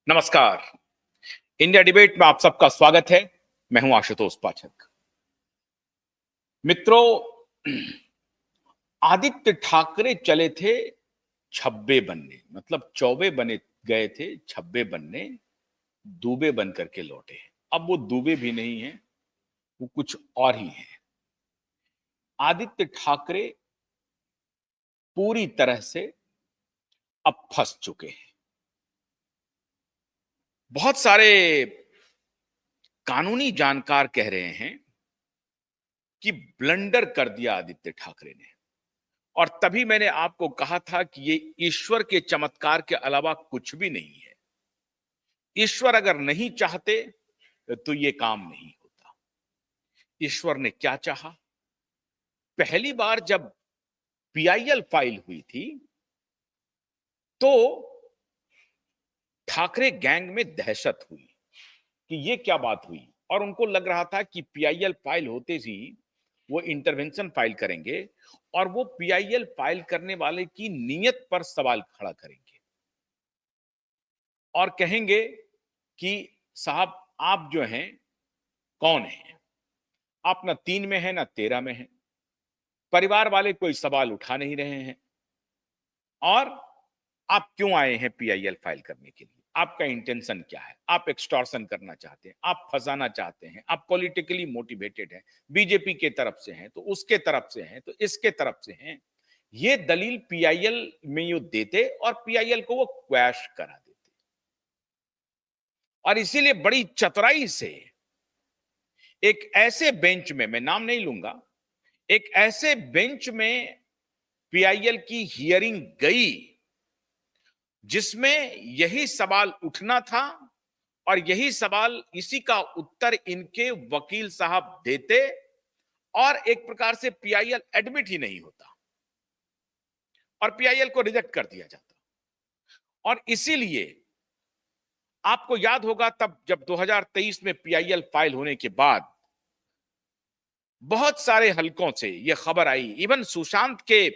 नमस्कार। India debate में आप सबका स्वागत है। मैं हूं आशुतोष पाठक। मित्रों, आदित्य ठाकरे चले थे छब्बे बनने, मतलब चौबे बने गए थे छब्बे बनने, दूबे बन करके लौटे। अब वो दूबे भी नहीं है, वो कुछ और ही है। आदित्य ठाकरे पूरी तरह से अब फंस चुके हैं। बहुत सारे कानूनी जानकार कह रहे हैं कि ब्लंडर कर दिया आदित्य ठाकरे ने। और तभी मैंने आपको कहा था कि ये ईश्वर के चमत्कार के अलावा कुछ भी नहीं है। ईश्वर अगर नहीं चाहते तो ये काम नहीं होता। ईश्वर ने क्या चाहा? पहली बार जब पीआईएल फाइल हुई थी तो ठाकरे गैंग में दहशत हुई कि ये क्या बात हुई, और उनको लग रहा था कि पीआईएल फाइल होते ही वो इंटरवेंशन फाइल करेंगे और वो पीआईएल फाइल करने वाले की नीयत पर सवाल खड़ा करेंगे और कहेंगे कि साहब आप जो हैं कौन हैं? आप ना 3 में हैं ना 13 में हैं। परिवार वाले कोई सवाल उठा नहीं रहे हैं और आप क्यों आए हैं पीआईएल फाइल करने के लिए? आपका इंटेंशन क्या है? आप एक्सटॉर्शन करना चाहते हैं, आप फंसाना चाहते हैं, आप पॉलिटिकली मोटिवेटेड हैं, बीजेपी के तरफ से हैं, तो उसके तरफ से हैं, तो इसके तरफ से हैं। ये दलील पीआईएल में ये देते और पीआईएल को वो क्वैश करा देते। और इसीलिए बड़ी चतुराई से एक ऐसे बेंच में, मैं नाम नहीं लूंगा, एक ऐसे बेंच में पीआईएल की हियरिंग गई जिसमें यही सवाल उठना था और यही सवाल, इसी का उत्तर इनके वकील साहब देते और एक प्रकार से पीआईएल एडमिट ही नहीं होता और पीआईएल को रिजेक्ट कर दिया जाता। और इसीलिए आपको याद होगा तब जब 2023 में पीआईएल फाइल होने के बाद बहुत सारे हलकों से यह खबर आई, इवन सुशांत के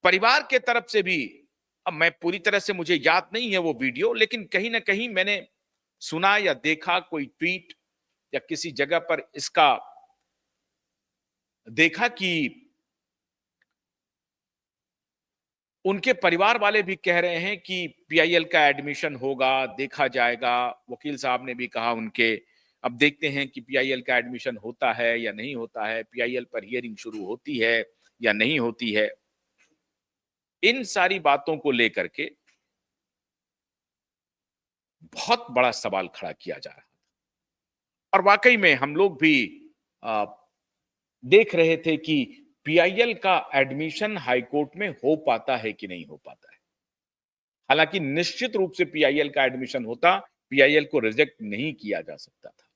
परिवार के तरफ से भी। अब मैं पूरी तरह से, मुझे याद नहीं है वो वीडियो, लेकिन कहीं ना कहीं मैंने सुना या देखा, कोई ट्वीट या किसी जगह पर इसका देखा कि उनके परिवार वाले भी कह रहे हैं कि पीआईएल का एडमिशन होगा, देखा जाएगा। वकील साहब ने भी कहा उनके, अब देखते हैं कि पीआईएल का एडमिशन होता है या नहीं होता है, पीआईएल पर हियरिंग शुरू होती है या नहीं होती है। इन सारी बातों को लेकर के बहुत बड़ा सवाल खड़ा किया जा रहा है और वाकई में हम लोग भी आ, देख रहे थे कि पीआईएल का एडमिशन हाईकोर्ट में हो पाता है कि नहीं हो पाता है। हालांकि निश्चित रूप से पीआईएल का एडमिशन होता, पीआईएल को रिजेक्ट नहीं किया जा सकता था,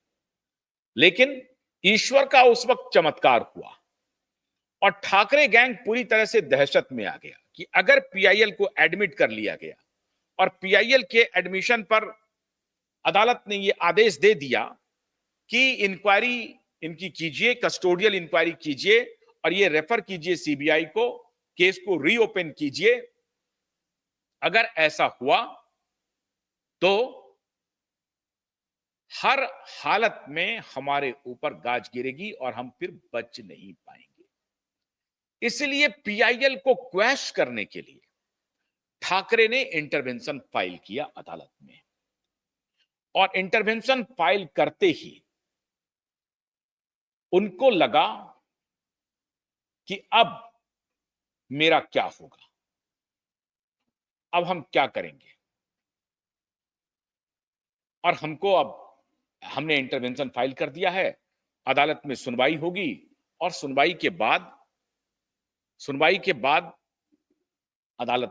लेकिन ईश्वर का उस वक्त चमत्कार हुआ और ठाकरे गैंग पूरी तरह से दहशत में आ गया कि अगर पीआईएल को एडमिट कर लिया गया और पीआईएल के एडमिशन पर अदालत ने यह आदेश दे दिया कि इंक्वायरी इनकी कीजिए, कस्टोडियल इंक्वायरी कीजिए और ये रेफर कीजिए सीबीआई को, केस को रीओपन कीजिए। अगर ऐसा हुआ तो हर हालत में हमारे ऊपर गाज गिरेगी और हम फिर बच नहीं पाएंगे। इसलिए पीआईएल को क्वैश करने के लिए ठाकरे ने इंटरवेंशन फाइल किया अदालत में और इंटरवेंशन फाइल करते ही उनको लगा कि अब मेरा क्या होगा, अब हम क्या करेंगे। और हमने इंटरवेंशन फाइल कर दिया है, अदालत में सुनवाई होगी और सुनवाई के बाद अदालत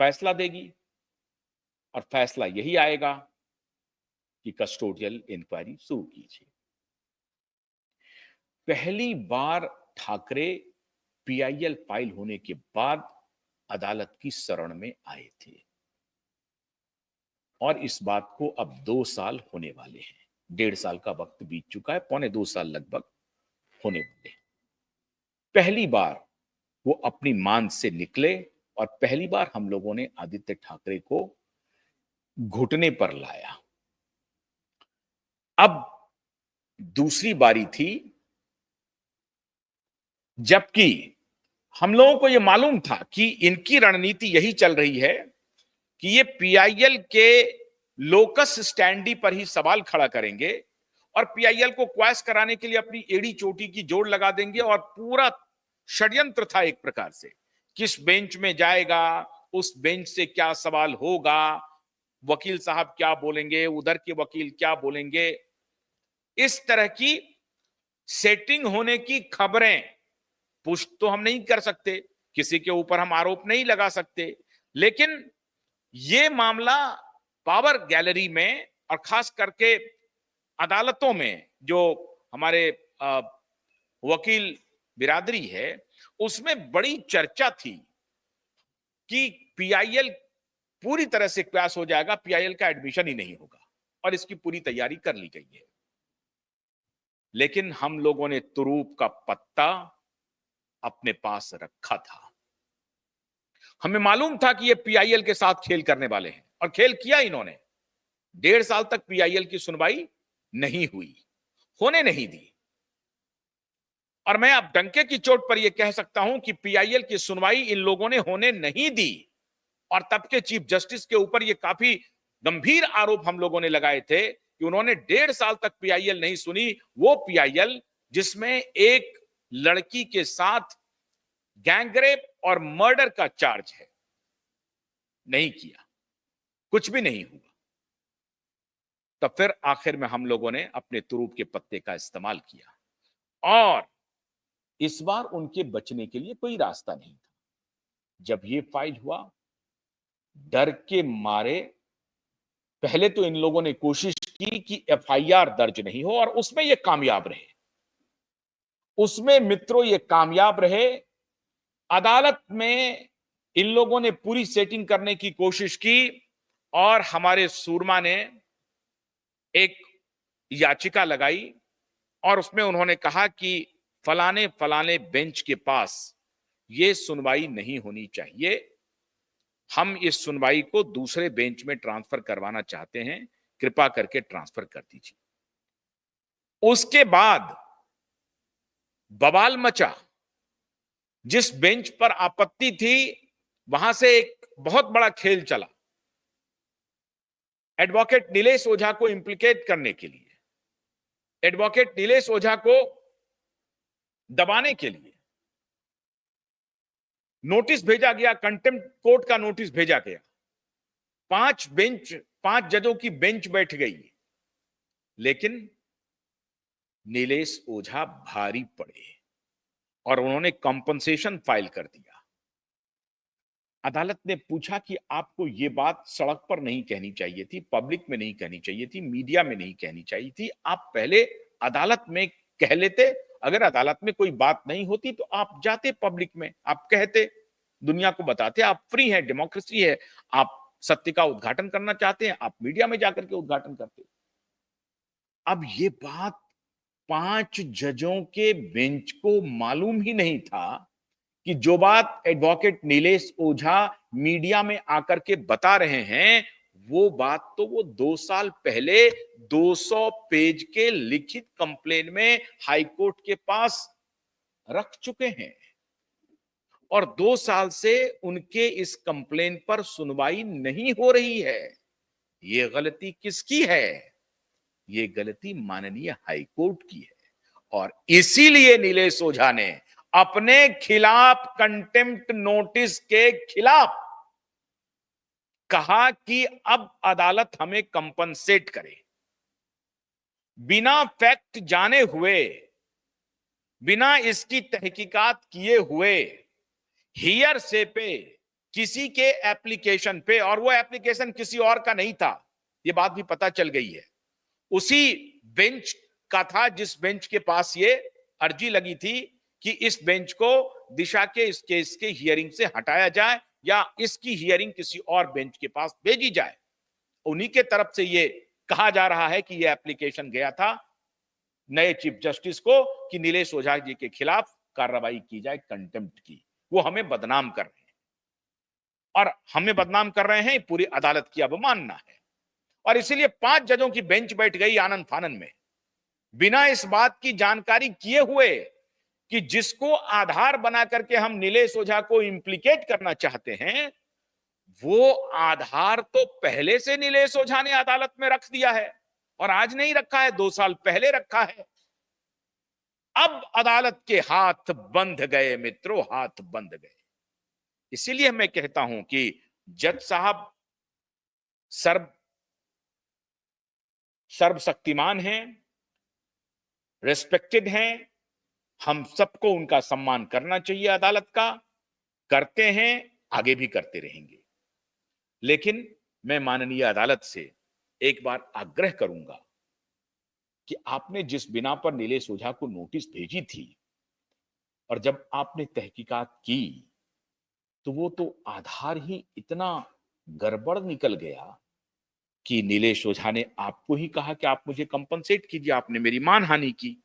फैसला देगी और फैसला यही आएगा कि कस्टोडियल इंक्वायरी शुरू कीजिए। पहली बार ठाकरे पीआईएल फाइल होने के बाद अदालत की शरण में आए थे और इस बात को अब 2 साल होने वाले हैं। 1.5 साल का वक्त बीत चुका है, पौने 2 साल लगभग होने वाले हैं। पहली बार वो अपनी मान से निकले और पहली बार हम लोगों ने आदित्य ठाकरे को घुटने पर लाया। अब दूसरी बारी थी, जबकि हम लोगों को यह मालूम था कि इनकी रणनीति यही चल रही है कि ये पीआईएल के लोकस स्टैंडी पर ही सवाल खड़ा करेंगे और पीआईएल को क्वैश कराने के लिए अपनी एड़ी चोटी की जोड़ लगा देंगे। और पूरा षड्यंत्र था एक प्रकार से, किस बेंच में जाएगा, उस बेंच से क्या सवाल होगा, वकील साहब क्या बोलेंगे, उधर के वकील क्या बोलेंगे। इस तरह की सेटिंग होने की खबरें पुष्ट तो हम नहीं कर सकते, किसी के ऊपर हम आरोप नहीं लगा सकते, लेकिन ये मामला पावर गैलरी में और खास करके अदालतों में जो हमारे वकील बिरादरी है, उसमें बड़ी चर्चा थी कि पीआईएल पूरी तरह से क्रैश हो जाएगा, पीआईएल का एडमिशन ही नहीं होगा, और इसकी पूरी तैयारी कर ली गई है। लेकिन हम लोगों ने तुरूप का पत्ता अपने पास रखा था। हमें मालूम था कि ये पीआईएल के साथ खेल करने वाले हैं, और खेल किया इन्होंने। 1.5 साल तक पीआईएल की सुनवाई नहीं हुई, होने नहीं दी। और मैं अब डंके की चोट पर यह कह सकता हूं कि पीआईएल की सुनवाई इन लोगों ने होने नहीं दी। और तब के चीफ जस्टिस के ऊपर यह काफी गंभीर आरोप हम लोगों ने लगाए थे कि उन्होंने 1.5 साल तक पीआईएल नहीं सुनी, वो पीआईएल जिसमें एक लड़की के साथ गैंगरेप और मर्डर का चार्ज है। नहीं किया, कुछ भी नहीं हुआ। तब फिर आखिर में हम लोगों ने अपने तुरूप के पत्ते का इस्तेमाल किया, और इस बार उनके बचने के लिए कोई रास्ता नहीं था। जब ये फाइल हुआ, डर के मारे पहले तो इन लोगों ने कोशिश की कि एफआईआर दर्ज नहीं हो, और उसमें ये कामयाब रहे। उसमें मित्रों ये कामयाब रहे। अदालत में इन लोगों ने पूरी सेटिंग करने की कोशिश की, और हमारे सूरमा ने एक याचिका लगाई, और उसमें उन्होंने कहा कि फलाने फलाने बेंच के पास ये सुनवाई नहीं होनी चाहिए, हम इस सुनवाई को दूसरे बेंच में ट्रांसफर करवाना चाहते हैं, कृपा करके ट्रांसफर कर दीजिए। उसके बाद बवाल मचा। जिस बेंच पर आपत्ति थी, वहां से एक बहुत बड़ा खेल चला एडवोकेट नीलेश ओझा को इंप्लीकेट करने के लिए, एडवोकेट नीलेश ओझा को दबाने के लिए नोटिस भेजा गया, कंटेम्प्ट कोर्ट का नोटिस भेजा गया। 5 जजों की बेंच बैठ गई, लेकिन नीलेश ओझा भारी पड़े और उन्होंने कंपनसेशन फाइल कर दिया। अदालत ने पूछा कि आपको यह बात सड़क पर नहीं कहनी चाहिए थी, पब्लिक में नहीं कहनी चाहिए थी, मीडिया में नहीं कहनी चाहिए थी, आप पहले अदालत में कह लेते। अगर अदालत में कोई बात नहीं होती तो आप जाते पब्लिक में, आप कहते, दुनिया को बताते, आप फ्री हैं, डेमोक्रेसी है, आप सत्य का उद्घाटन करना चाहते हैं, आप मीडिया में जाकर के उद्घाटन करते। अब ये बात 5 जजों के बेंच को मालूम ही नहीं था कि जो बात एडवोकेट नीलेश ओझा मीडिया में आकर के बता रहे हैं, वो बात तो वो 2 साल पहले 200 पेज के लिखित कंप्लेन में हाईकोर्ट के पास रख चुके हैं, और 2 साल से उनके इस कंप्लेन पर सुनवाई नहीं हो रही है। ये गलती किसकी है? ये गलती माननीय हाईकोर्ट की है, और इसीलिए नीलेश ओझा ने अपने खिलाफ कंटेम्प्ट नोटिस के खिलाफ कहा कि अब अदालत हमें कंपनसेट करे। बिना फैक्ट जाने हुए, बिना इसकी तहकीकात किए हुए, हियर से पे किसी के एप्लीकेशन पे, और वो एप्लीकेशन किसी और का नहीं था, ये बात भी पता चल गई है, उसी बेंच का था जिस बेंच के पास ये अर्जी लगी थी कि इस बेंच को दिशा के इस केस के हियरिंग से हटाया जाए, या इसकी हियरिंग किसी और बेंच के पास भेजी जाए। उन्हीं के तरफ से ये कहा जा रहा है कि ये एप्लीकेशन गया था नए चीफ जस्टिस को कि नीलेश ओझा जी के खिलाफ कार्रवाई की जाए, कंटेम्प्ट की। वो हमें बदनाम कर रहे हैं, और हमें बदनाम कर रहे हैं, पूरी अदालत की अवमानना है। और इसीलिए 5 जजों की बेंच बैठ गई आनंद फानन में, बिना इस बात की जानकारी किए हुए कि जिसको आधार बना करके हम नीलेश ओझा को इंप्लीकेट करना चाहते हैं, वो आधार तो पहले से नीलेश ओझा ने अदालत में रख दिया है, और आज नहीं रखा है, 2 साल पहले रखा है। अब अदालत के हाथ बंध गए मित्रों, हाथ बंध गए। इसीलिए मैं कहता हूं कि जज साहब सर्वशक्तिमान हैं, रेस्पेक्टेड हैं, हम सबको उनका सम्मान करना चाहिए, अदालत का करते हैं, आगे भी करते रहेंगे। लेकिन मैं माननीय अदालत से एक बार आग्रह करूंगा कि आपने जिस बिना पर नीलेश ओझा को नोटिस भेजी थी, और जब आपने तहकीकात की, तो वो तो आधार ही इतना गड़बड़ निकल गया कि नीलेश ओझा ने आपको ही कहा कि आप मुझे कंपनसेट कीजिए, आपने मेरी मानहानि की।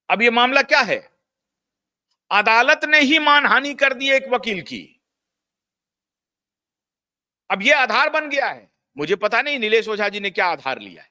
अब ये मामला क्या है? अदालत ने ही मानहानि कर दी एक वकील की। अब ये आधार बन गया है। मुझे पता नहीं नीलेश ओझा जी ने क्या आधार लिया है,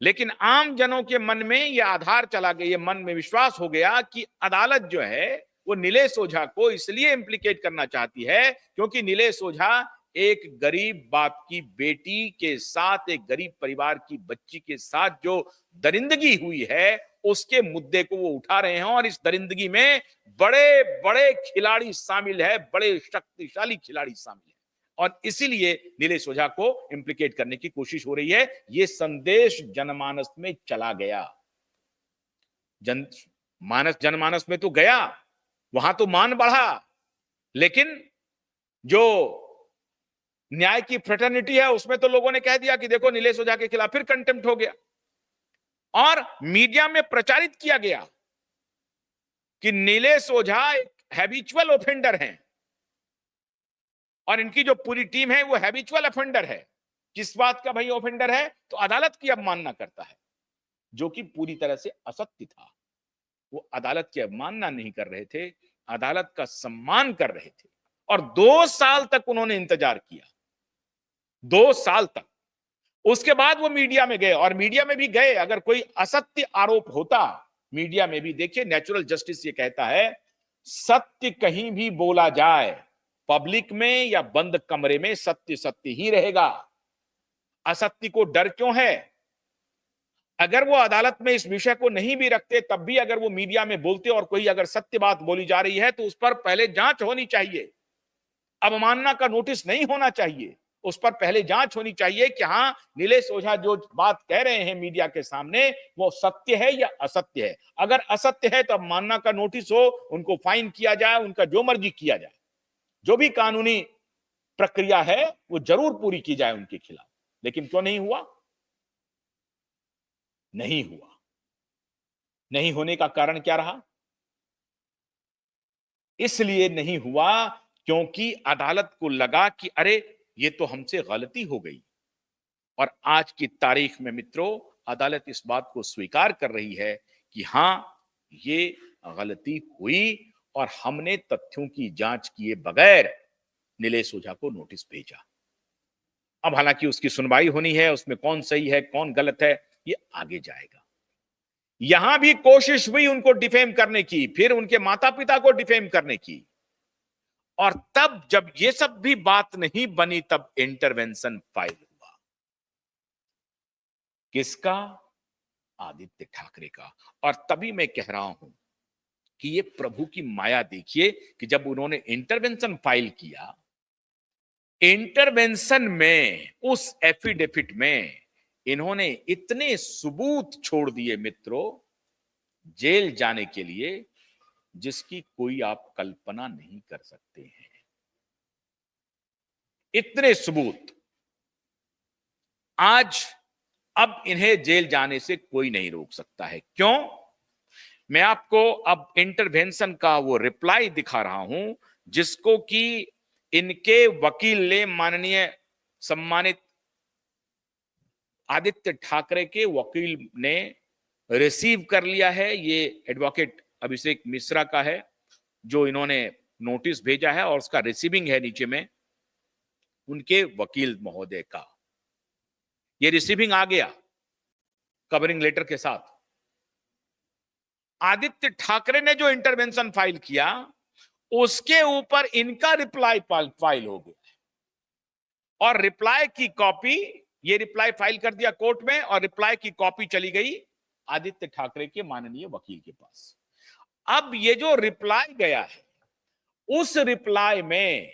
लेकिन आम जनों के मन में ये आधार चला गया, ये मन में विश्वास हो गया कि अदालत जो है वो नीलेश ओझा को इसलिए इंप्लीकेट करना चाहती है क्योंकि नीलेश ओझा एक गरीब बाप की बेटी के साथ, एक गरीब परिवार की बच्ची के साथ जो दरिंदगी हुई है, उसके मुद्दे को वो उठा रहे हैं, और इस दरिंदगी में बड़े बड़े खिलाड़ी शामिल है, बड़े शक्तिशाली खिलाड़ी शामिल है, और इसीलिए नीलेश ओझा को इंप्लीकेट करने की कोशिश हो रही है। यह संदेश जनमानस में चला गया, जनमानस में तो गया, वहां तो मान बढ़ा, लेकिन जो न्याय की फ्रेटर्निटी है उसमें तो लोगों ने कह दिया कि देखो नीलेश ओझा के खिलाफ फिर कंटेम्प्ट हो गया, और मीडिया में प्रचारित किया गया कि नीलेश ओझा एक हैबिचुअल ऑफेंडर हैं, और इनकी जो पूरी टीम है वो हैबिचुअल ऑफेंडर है। किस बात का भाई ऑफेंडर है? तो अदालत की अवमानना करता है, जो कि पूरी तरह से असत्य था। वो अदालत की अवमानना नहीं कर रहे थे, अदालत का सम्मान कर रहे थे, और 2 साल तक उन्होंने इंतजार किया, 2 साल तक। उसके बाद वो मीडिया में गए, और मीडिया में भी गए, अगर कोई असत्य आरोप होता मीडिया में भी, देखिए नेचुरल जस्टिस ये कहता है सत्य कहीं भी बोला जाए, पब्लिक में या बंद कमरे में सत्य सत्य ही रहेगा। असत्य को डर क्यों है? अगर वो अदालत में इस विषय को नहीं भी रखते, तब भी अगर वो मीडिया में बोलते और कोई अगर सत्य बात बोली जा रही है तो उस पर पहले जांच होनी चाहिए, अवमानना का नोटिस नहीं होना चाहिए, उस पर पहले जांच होनी चाहिए कि हां नीलेश ओझा जो बात कह रहे हैं मीडिया के सामने वो सत्य है या असत्य है। अगर असत्य है तो अवमानना का नोटिस हो, उनको फाइन किया जाए, उनका जो मर्जी किया जाए, जो भी कानूनी प्रक्रिया है वो जरूर पूरी की जाए उनके खिलाफ। लेकिन क्यों नहीं हुआ? नहीं हुआ। नहीं होने का कारण क्या रहा? इसलिए नहीं हुआ क्योंकि अदालत को लगा कि अरे ये तो हमसे गलती हो गई, और आज की तारीख में मित्रों अदालत इस बात को स्वीकार कर रही है कि हां ये गलती हुई, और हमने तथ्यों की जांच किए बगैर नीलेश ओझा को नोटिस भेजा। अब हालांकि उसकी सुनवाई होनी है, उसमें कौन सही है कौन गलत है ये आगे जाएगा। यहां भी कोशिश हुई उनको डिफेम करने की, फिर उनके माता पिता को डिफेम करने की, और तब जब ये सब भी बात नहीं बनी तब इंटरवेंशन फाइल हुआ। किसका? आदित्य ठाकरे का। और तभी मैं कह रहा हूं कि ये प्रभु की माया देखिए कि जब उन्होंने इंटरवेंशन फाइल किया, इंटरवेंशन में उस एफिडेविट में इन्होंने इतने सबूत छोड़ दिए मित्रों जेल जाने के लिए, जिसकी कोई आप कल्पना नहीं कर सकते हैं। इतने सबूत। आज अब इन्हें जेल जाने से कोई नहीं रोक सकता है। क्यों? मैं आपको अब इंटरवेंशन का वो रिप्लाई दिखा रहा हूं जिसको कि इनके वकील ने, माननीय सम्मानित आदित्य ठाकरे के वकील ने रिसीव कर लिया है। ये एडवोकेट अभिषेक मिश्रा का है जो इन्होंने नोटिस भेजा है, और उसका रिसीविंग है नीचे में उनके वकील महोदय का। ये रिसीविंग आ गया कवरिंग लेटर के साथ। आदित्य ठाकरे ने जो इंटरवेंशन फाइल किया उसके ऊपर इनका रिप्लाई फाइल हो गया और रिप्लाई की कॉपी, ये रिप्लाई फाइल कर दिया कोर्ट में और रिप्लाई की कॉपी चली गई आदित्य ठाकरे के माननीय वकील के पास। अब ये जो रिप्लाई गया है उस रिप्लाई में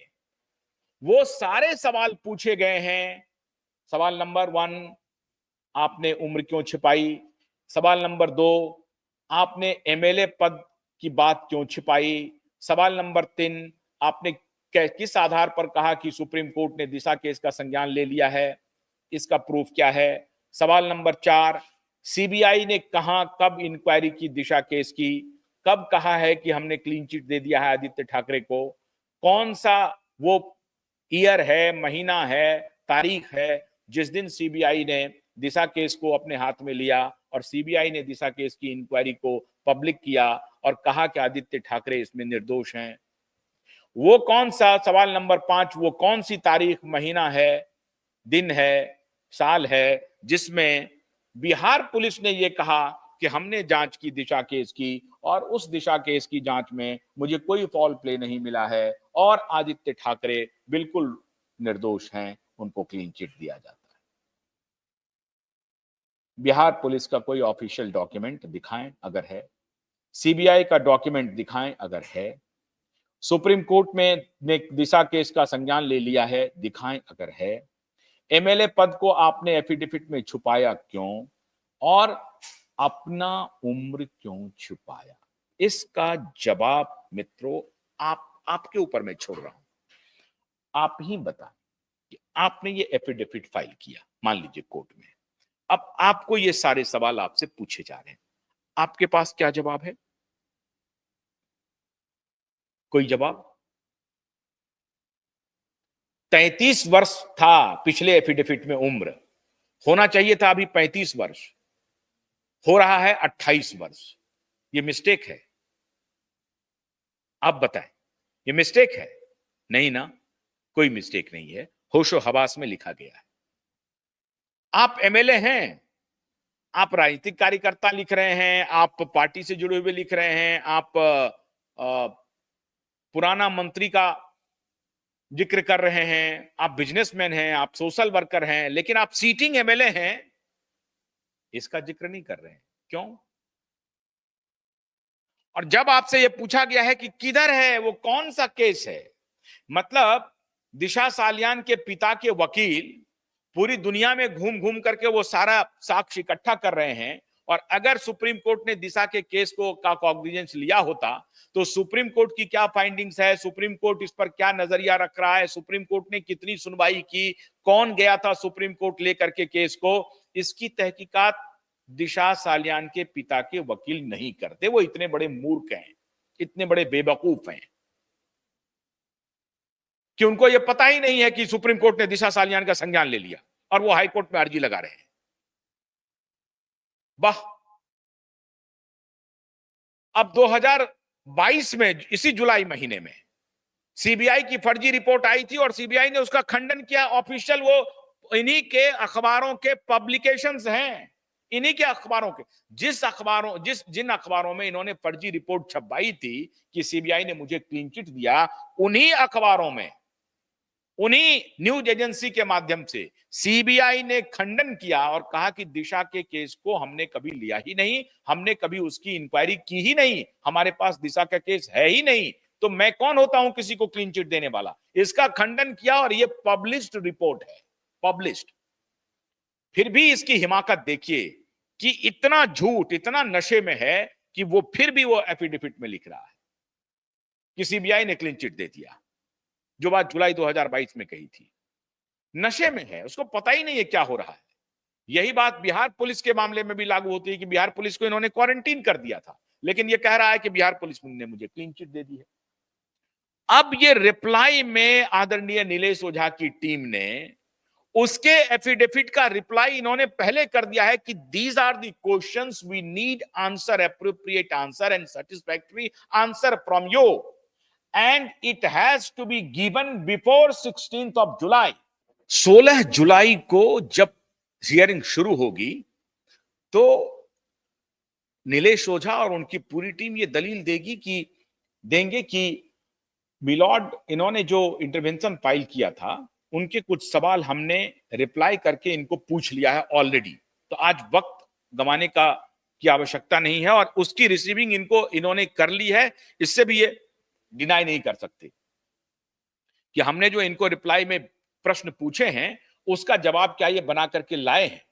वो सारे सवाल पूछे गए हैं। सवाल नंबर 1, आपने उम्र क्यों छिपाई? सवाल नंबर 2, आपने एमएलए पद की बात क्यों छिपाई? सवाल नंबर 3, आपने किस आधार पर कहा कि सुप्रीम कोर्ट ने दिशा केस का संज्ञान ले लिया है, इसका प्रूफ क्या है? सवाल नंबर 4, सीबीआई ने कहां कब इंक्वायरी की दिशा केस की, कब कहा है कि हमने क्लीन चिट दे दिया है आदित्य ठाकरे को, कौन सा वो ईयर है, महीना है, तारीख है जिस दिन सीबीआई ने दिशा केस को अपने हाथ में लिया और सीबीआई ने दिशा केस की इंक्वायरी को पब्लिक किया और कहा कि आदित्य ठाकरे इसमें निर्दोष हैं। वो कौन सा, सवाल नंबर 5, वो कौन सी तारीख, महीना है, दिन है, साल है जिसमें बिहार पुलिस ने ये कहा कि हमने जांच की दिशा केस की और उस दिशा केस की जांच में मुझे कोई फॉल प्ले नहीं मिला है और आदित्य ठाकरे बिल्कुल निर्दोष हैं, उनको क्लीन चिट दिया जाता है। बिहार पुलिस का कोई ऑफिशियल डॉक्यूमेंट दिखाएं अगर है, सीबीआई का डॉक्यूमेंट दिखाएं अगर है, सुप्रीम कोर्ट में ने दिशा केस का संज्ञान ले लिया है दिखाएं अगर है, एमएलए पद को आपने एफिडेविट में छुपाया क्यों और अपना उम्र क्यों छुपाया? इसका जवाब मित्रों आपके ऊपर मैं छोड़ रहा हूं, आप ही बताएं कि आपने ये एफिडेविट फाइल किया मान लीजिए कोर्ट में, अब आपको ये सारे सवाल आपसे पूछे जा रहे हैं, आपके पास क्या जवाब है? कोई जवाब? 33 वर्ष था पिछले एफिडेविट में उम्र, होना चाहिए था अभी 35 वर्ष, हो रहा है 28 वर्ष। ये मिस्टेक है? आप बताएं, ये मिस्टेक है? नहीं ना, कोई मिस्टेक नहीं है, होशो हवास में लिखा गया है। आप एमएलए हैं, आप राजनीतिक कार्यकर्ता लिख रहे हैं, आप पार्टी से जुड़े हुए लिख रहे हैं, आप पुराना मंत्री का जिक्र कर रहे हैं, आप बिजनेसमैन हैं, आप सोशल वर्कर हैं, लेकिन आप सीटिंग एमएलए हैं, इसका जिक्र नहीं कर रहे हैं। क्यों? और जब आपसे यह पूछा गया है कि किधर है, वो कौन सा केस है, मतलब दिशा सालियान के पिता के वकील पूरी दुनिया में घूम घूम करके वो सारा साक्ष्य इकट्ठा कर रहे हैं और अगर सुप्रीम कोर्ट ने दिशा के केस को का कॉग्निजेंस लिया होता तो सुप्रीम कोर्ट की क्या फाइंडिंग्स है, सुप्रीम कोर्ट इस पर क्या नजरिया रख रहा है, सुप्रीम कोर्ट ने कितनी सुनवाई की, कौन गया था सुप्रीम कोर्ट लेकर के केस को, इसकी तहकीकात दिशा सालियान के पिता के वकील नहीं करते। वो इतने बड़े मूर्ख हैं, इतने बड़े बेवकूफ हैं कि उनको यह पता ही नहीं है कि सुप्रीम कोर्ट ने दिशा सालियान का संज्ञान ले लिया और वो हाई कोर्ट में अर्जी लगा रहे हैं। वाह! अब 2022 में इसी जुलाई महीने में सीबीआई की फर्जी रिपोर्ट आई थी और सीबीआई ने उसका खंडन किया। ऑफिशियल वो इन्हीं के अखबारों के पब्लिकेशंस हैं, इन्हीं के अखबारों के, जिन अखबारों में इन्होंने फर्जी रिपोर्ट छपवाई थी कि सीबीआई ने मुझे क्लीन चिट दिया, उन्हीं अखबारों में, उन्हीं न्यूज एजेंसी के माध्यम से सीबीआई ने खंडन किया और कहा कि दिशा के केस को हमने कभी लिया ही नहीं, हमने कभी उसकी इंक्वायरी की ही नहीं, हमारे पास दिशा का केस है ही नहीं, तो मैं कौन होता हूं किसी को क्लीन चिट देने वाला। इसका खंडन किया और ये पब्लिश्ड रिपोर्ट है, पब्लिश्ड। फिर भी इसकी हिमाकत देखिए कि इतना झूठ, इतना नशे में है कि वो फिर भी वो एफिडेविट में लिख रहा है कि सीबीआई ने क्लीन चिट दे दिया, जो बात जुलाई 2022 में कही थी। नशे में है, उसको पता ही नहीं है क्या हो रहा है। यही बात बिहार पुलिस के मामले में भी लागू होती है कि बिहार पुलिस को इन्होंने क्वारंटीन कर दिया था, लेकिन ये कह रहा है कि बिहार पुलिस ने मुझे क्लीन चिट दे दी है। अब ये रिप्लाई में आदरणीय नीलेश ओझा की टीम ने उसके एफिडेविट का रिप्लाई इन्होंने पहले कर दिया है कि these are the questions we need answer, appropriate answer and satisfactory answer from you and it has to be given before 16th of July। 16 जुलाई को जब हियरिंग शुरू होगी तो नीलेश ओझा और उनकी पूरी टीम ये दलील देंगे कि मिलॉर्ड, इन्होंने जो इंटरवेंशन फाइल किया था उनके कुछ सवाल हमने रिप्लाई करके इनको पूछ लिया है ऑलरेडी, तो आज वक्त गंवाने की आवश्यकता नहीं है और उसकी रिसीविंग इन्होंने कर ली है। इससे भी ये डिनाई नहीं कर सकते कि हमने जो इनको रिप्लाई में प्रश्न पूछे हैं उसका जवाब क्या ये बना करके लाए हैं।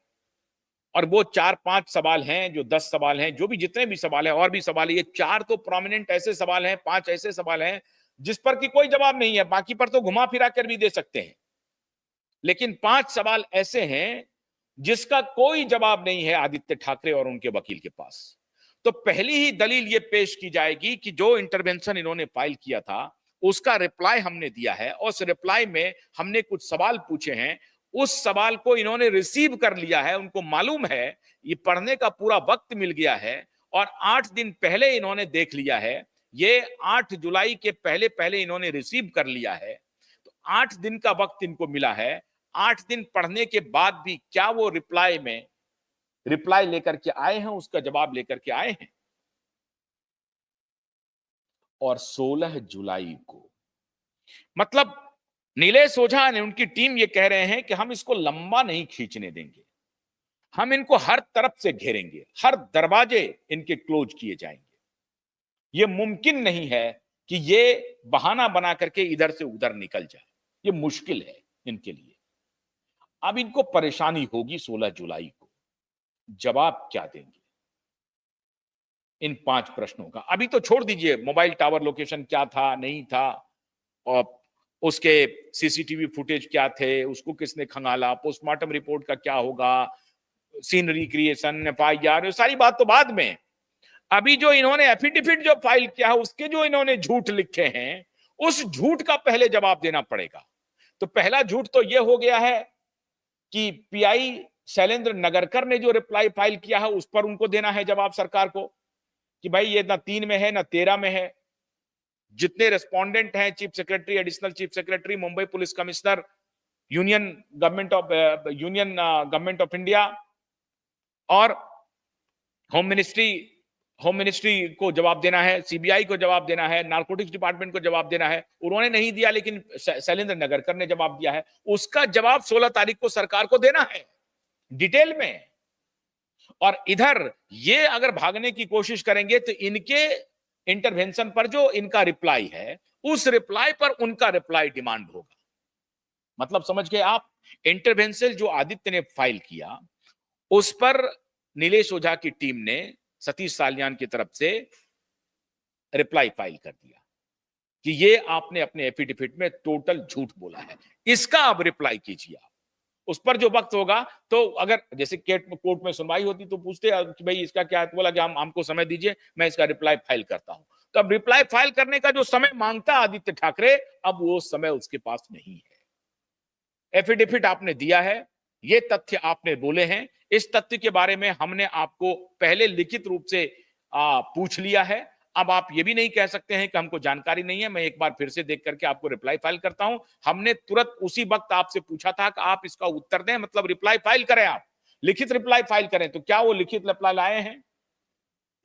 और वो 4-5 सवाल हैं, जो 10 सवाल हैं, जो भी जितने भी सवाल हैं, और भी सवाल है, ये 4 तो प्रोमिनेंट ऐसे सवाल हैं, 5 ऐसे सवाल हैं जिस पर कि कोई जवाब नहीं है, बाकी पर तो घुमा फिरा कर भी दे सकते हैं, लेकिन 5 सवाल ऐसे हैं जिसका कोई जवाब नहीं है आदित्य ठाकरे और उनके वकील के पास। तो पहली ही दलील ये पेश की जाएगी कि जो इंटरवेंशन इन्होंने फाइल किया था उसका रिप्लाई हमने दिया है, और उस रिप्लाई में हमने कुछ सवाल पूछे हैं, उस सवाल को इन्होंने रिसीव कर लिया है, उनको मालूम है, ये पढ़ने का पूरा वक्त मिल गया है और 8 दिन पहले इन्होंने देख लिया है, ये 8 जुलाई के पहले पहले इन्होंने रिसीव कर लिया है। तो 8 दिन का वक्त इनको मिला है। 8 दिन पढ़ने के बाद भी क्या वो रिप्लाई लेकर के आए हैं, उसका जवाब लेकर के आए हैं। और 16 जुलाई को, मतलब नीलेश ओझा ने, उनकी टीम ये कह रहे हैं कि हम इसको लंबा नहीं खींचने देंगे, हम इनको हर तरफ से घेरेंगे, हर दरवाजे इनके क्लोज किए जाएंगे। ये मुमकिन नहीं है कि ये बहाना बना करके इधर से उधर निकल जाए, ये मुश्किल है इनके लिए। अब इनको परेशानी होगी 16 जुलाई को, जवाब क्या देंगे इन 5 प्रश्नों का। अभी तो छोड़ दीजिए मोबाइल टावर लोकेशन क्या था, नहीं था, और उसके सीसीटीवी फुटेज क्या थे, उसको किसने खंगाला, पोस्टमार्टम रिपोर्ट का क्या होगा, सीन रिक्रिएशन, एफआईआर, सारी बात तो बाद में। अभी जो इन्होंने एफिडेविट जो फाइल किया है उसके जो इन्होंने झूठ लिखे हैं, उस झूठ का पहले जवाब देना पड़ेगा। तो पहला झूठ तो यह हो गया है कि पीआई शैलेंद्र नगरकर ने जो रिप्लाई फाइल किया है उस पर उनको देना है जवाब सरकार को कि भाई ये ना 3 में है ना 13 में है। जितने रेस्पोंडेंट हैं, chief secretary, additional chief secretary, Mumbai police commissioner, union government of India और होम मिनिस्ट्री को जवाब देना है, सीबीआई को जवाब देना है, नारकोटिक्स डिपार्टमेंट को जवाब देना है। उन्होंने नहीं दिया, लेकिन शैलेंद्र नगरकर ने जवाब दिया है। उसका जवाब 16 तारीख को सरकार को देना है डिटेल में। और इधर ये अगर भागने की कोशिश करेंगे तो इनके इंटरवेंशन पर जो इनका रिप्लाई है, उस रिप्लाई पर उनका रिप्लाई डिमांड होगा। मतलब समझ गए आप, इंटरवेंशन जो आदित्य ने फाइल किया उस पर नीलेश ओझा की टीम ने सतीश साल्यान की तरफ से रिप्लाई फाइल कर दिया कि ये आपने अपने एफिडेविट में टोटल झूठ बोला है, इसका अब रिप्लाई कीजिए आप। उस पर जो वक्त होगा, तो अगर जैसे कोर्ट में सुनवाई होती तो पूछते कि भाई इसका क्या है, तो बोला कि हमको समय दीजिए, मैं इसका रिप्लाई फाइल करता हूं। तो अब रिप्लाई फाइल करने का जो समय मांगता आदित्य ठाकरे, अब वो समय उसके पास नहीं है। एफिडेविट आपने दिया है, ये तथ्य आपने बोले हैं, इस तथ्य के बारे में हमने आपको पहले लिखित रूप से पूछ लिया है। अब आप ये भी नहीं कह सकते हैं कि हमको जानकारी नहीं है। मैं एक बार फिर से देख करके आपको रिप्लाई फाइल करता हूं। हमने तुरंत उसी वक्त आपसे पूछा था कि आप इसका उत्तर दें, मतलब रिप्लाई फाइल करें, आप लिखित रिप्लाई फाइल करें। तो क्या वो लिखित रिप्लाई लाए हैं,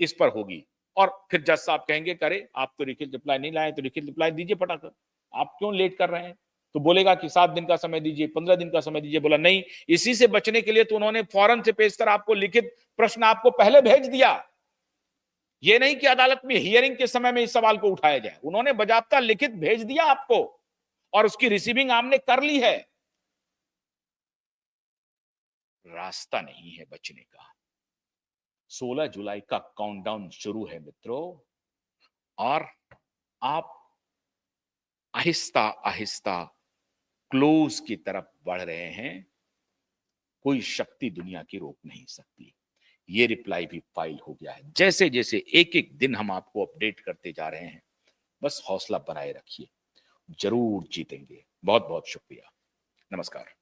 इस पर होगी। और फिर जज साहब कहेंगे करे आप तो लिखित रिप्लाई नहीं लाए, तो लिखित रिप्लाई दीजिए फटाफट, आप क्यों लेट कर रहे हैं। तो बोलेगा कि 7 दिन का समय दीजिए, 15 दिन का समय दीजिए। बोला नहीं, इसी से बचने के लिए तो उन्होंने फौरन से पेश कर आपको लिखित प्रश्न आपको पहले भेज दिया। ये नहीं कि अदालत में हियरिंग के समय में इस सवाल को उठाया जाए, उन्होंने बजाबता लिखित भेज दिया आपको और उसकी रिसीविंग आपने कर ली है। रास्ता नहीं है बचने का। 16 जुलाई का काउंटडाउन शुरू है मित्रों, और आप आहिस्ता आहिस्ता क्लोज की तरफ बढ़ रहे हैं। कोई शक्ति दुनिया की रोक नहीं सकती। ये रिप्लाई भी फाइल हो गया है। जैसे जैसे एक एक दिन हम आपको अपडेट करते जा रहे हैं, बस हौसला बनाए रखिए, जरूर जीतेंगे। बहुत बहुत शुक्रिया, नमस्कार।